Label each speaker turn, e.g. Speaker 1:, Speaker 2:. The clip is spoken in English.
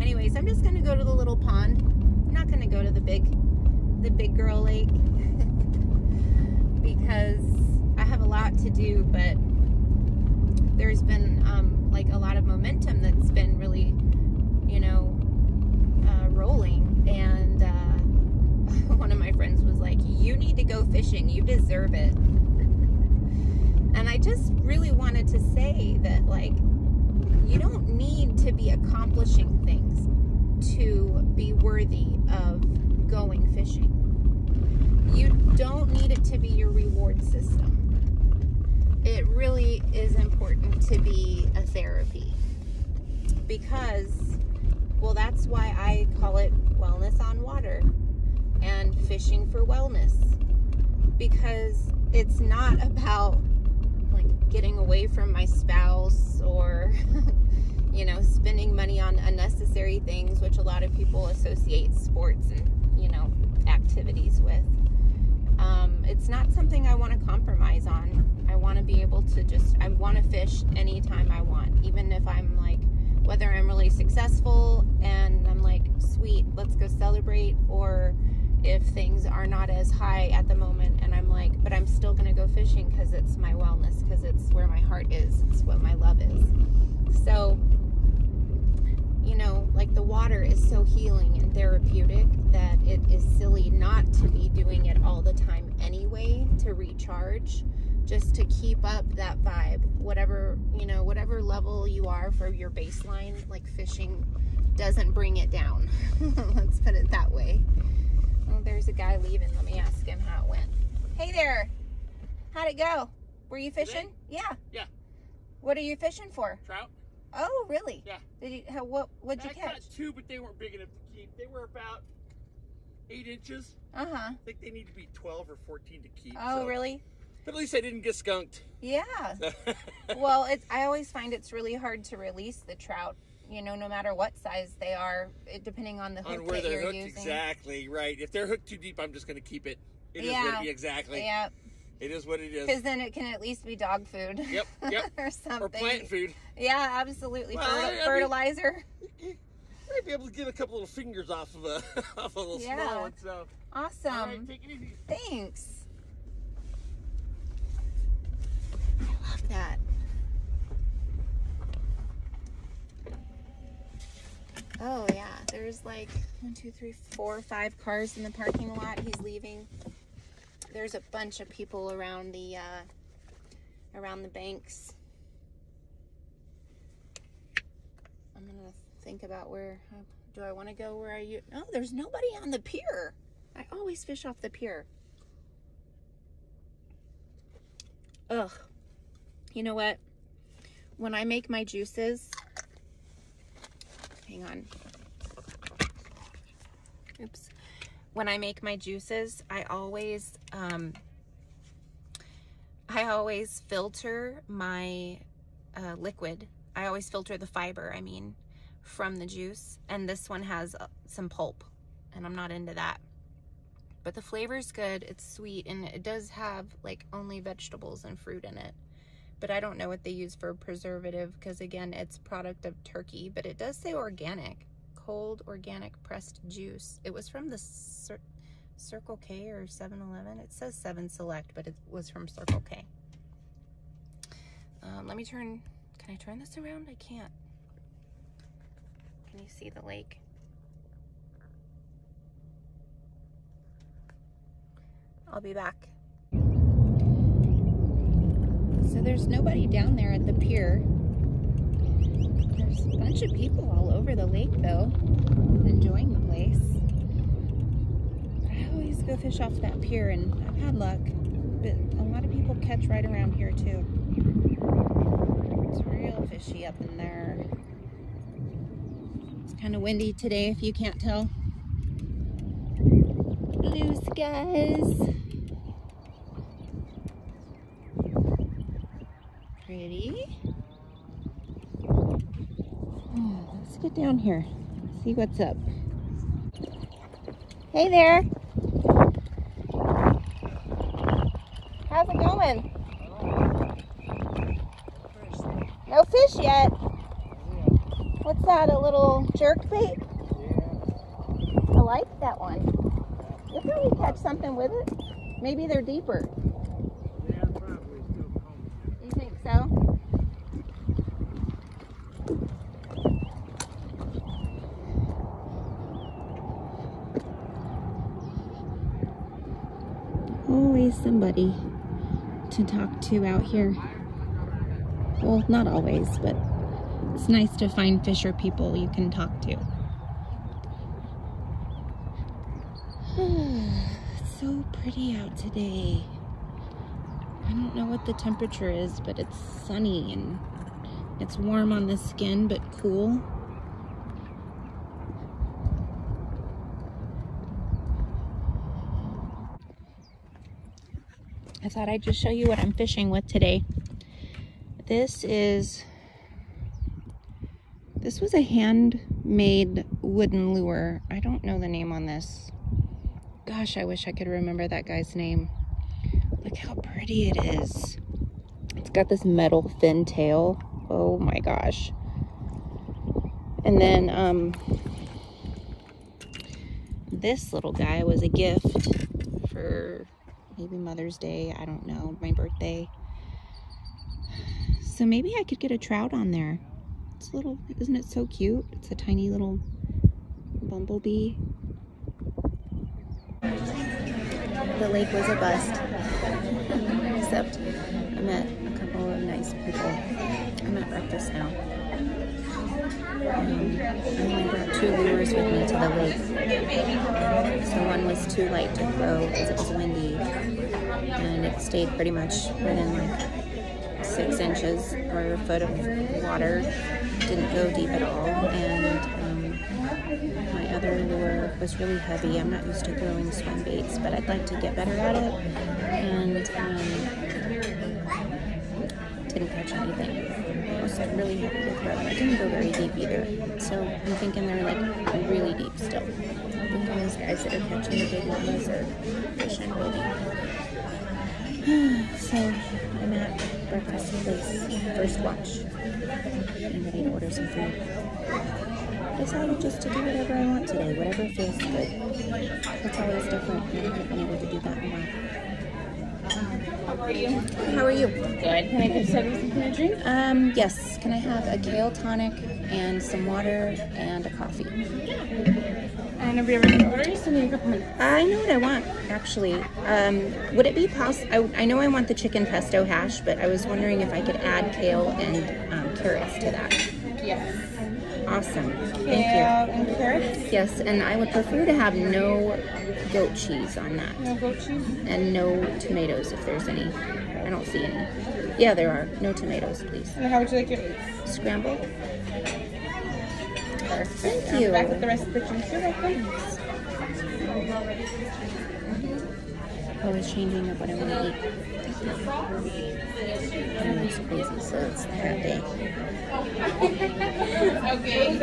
Speaker 1: Anyways, I'm just gonna go to the little pond. I'm not gonna go to the big girl lake because I have a lot to do, but there's been like a lot of momentum that's been really, you know, rolling. And one of my friends was like, you need to go fishing, you deserve it. And I just really wanted to say that, like, you don't need to be accomplishing things to be worthy of going fishing. You don't need it to be your reward system. It really is important to be a therapy, because, well, that's why I call it wellness on water and fishing for wellness, because it's not about like getting away from my spouse or you know, spending money on unnecessary things, which a lot of people associate sports and, you know, activities with. It's not something I want to compromise on. I want to be able to I want to fish anytime I want, even if I'm like, whether I'm really successful and I'm like, sweet, let's go celebrate, or if things are not as high at the moment and I'm like, but I'm still going to go fishing because it's my wellness, because it's where my heart is, it's what my love is. So, you know, like, the water is so healing and therapeutic that it is silly not to be doing it all the time anyway, to recharge, just to keep up that vibe, whatever, you know, whatever level you are for your baseline. Like, fishing doesn't bring it down. Let's put it that way. Oh, there's a guy leaving. Let me ask him how it went. Hey there. How'd it go? Were you fishing?
Speaker 2: Today?
Speaker 1: Yeah.
Speaker 2: Yeah.
Speaker 1: What are you fishing for?
Speaker 2: Trout.
Speaker 1: Oh, really?
Speaker 2: Yeah.
Speaker 1: Did you? What'd you catch?
Speaker 2: I caught 2, but they weren't big enough to keep. They were about 8 inches.
Speaker 1: Uh-huh.
Speaker 2: I think they need to be 12 or 14 to keep.
Speaker 1: Oh, so. Really?
Speaker 2: But at least I didn't get skunked.
Speaker 1: Yeah. Well, I always find it's really hard to release the trout, you know, no matter what size they are, depending on the hook
Speaker 2: where
Speaker 1: that
Speaker 2: they're
Speaker 1: you're
Speaker 2: hooked,
Speaker 1: using.
Speaker 2: exactly, right. If they're hooked too deep, I'm just going to keep it. It is
Speaker 1: yeah.
Speaker 2: what it is, exactly.
Speaker 1: Yeah.
Speaker 2: It is what it is.
Speaker 1: Because then it can at least be dog food.
Speaker 2: Yep, yep.
Speaker 1: Or something.
Speaker 2: Or plant food.
Speaker 1: Yeah, absolutely.
Speaker 2: Well,
Speaker 1: Fertilizer.
Speaker 2: Might be able to get a couple little fingers off of a little small one. So.
Speaker 1: Awesome.
Speaker 2: All right, take it easy.
Speaker 1: Thanks. I love that. Oh yeah, there's like 1, 2, 3, 4, 5 cars in the parking lot. He's leaving. There's a bunch of people around the banks. I'm gonna think about where do I want to go. Where are you? No, there's nobody on the pier. I always fish off the pier. Ugh. You know what? When I make my juices, hang on. Oops. When I make my juices, I always filter my liquid. I always filter the fiber, I mean, from the juice. And this one has some pulp, and I'm not into that. But the flavor's good, it's sweet, and it does have like only vegetables and fruit in it. But I don't know what they use for preservative, because again, it's product of Turkey, but it does say organic, cold organic pressed juice. It was from the Circle K or 7-Eleven. It says 7 Select, but it was from Circle K. Let me turn, can I turn this around? I can't. Can you see the lake? I'll be back. So there's nobody down there at the pier. There's a bunch of people all over the lake though, enjoying the place. But I always go fish off that pier, and I've had luck. But a lot of people catch right around here too. It's real fishy up in there. It's kind of windy today, if you can't tell. Blue skies. Pretty. Oh, let's get down here. See what's up. Hey there. How's it going? No fish yet. What's that, a little jerk bait? I like that one. You'll probably catch something with it. Maybe they're deeper.
Speaker 2: They're probably still coming.
Speaker 1: You think so? Always somebody to talk to out here. Well, not always, but it's nice to find fisher people you can talk to. It's so pretty out today. I don't know what the temperature is, but it's sunny and it's warm on the skin, but cool. I thought I'd just show you what I'm fishing with today. This was a handmade wooden lure. I don't know the name on this. Gosh, I wish I could remember that guy's name. Look how pretty it is. It's got this metal fin tail. Oh my gosh. And then this little guy was a gift for maybe Mother's Day. I don't know, my birthday. So maybe I could get a trout on there. It's a little, isn't it so cute? It's a tiny little bumblebee. The lake was a bust, except I met a couple of nice people. I'm at breakfast now. I only brought 2 lures with me to the lake. So one was too light to throw because it was windy, and it stayed pretty much within like 6 inches or a foot of water. Didn't go deep at all, and my other lure was really heavy. I'm not used to throwing swim baits, but I'd like to get better at it, and didn't catch anything. I was really happy to throw. It didn't go very deep either, so I'm thinking they're like really deep still. I'm thinking those guys that are catching the big ones are fishing real deep. So I'm at breakfast place, first watch. I'm ready to order some food. Decided just to do whatever I want today, whatever feels good. It's always different. I haven't been able to do that in a while.
Speaker 3: How are you?
Speaker 1: How are you?
Speaker 3: Good. Can I get something to drink?
Speaker 1: Yes. Can I have a kale tonic and some water and a coffee?
Speaker 3: And if you ever get orders, I need a couple minutes.
Speaker 1: I know what I want, actually. Would it be possible? I know I want the chicken pesto hash, but I was wondering if I could add kale and carrots to that.
Speaker 3: Yes.
Speaker 1: Awesome. Thank
Speaker 3: Kale
Speaker 1: you.
Speaker 3: and carrots?
Speaker 1: Yes, and I would prefer to have no goat cheese on that.
Speaker 3: No goat cheese?
Speaker 1: And no tomatoes if there's any. I don't see any. Yeah, there are. No tomatoes, please.
Speaker 3: And how would you like it?
Speaker 1: Scrambled?
Speaker 3: Perfect.
Speaker 1: Thank you.
Speaker 3: Back with the rest of the drinks. You're welcome.
Speaker 1: Always changing up what I want to eat. It's crazy, so it's that day.
Speaker 3: Okay.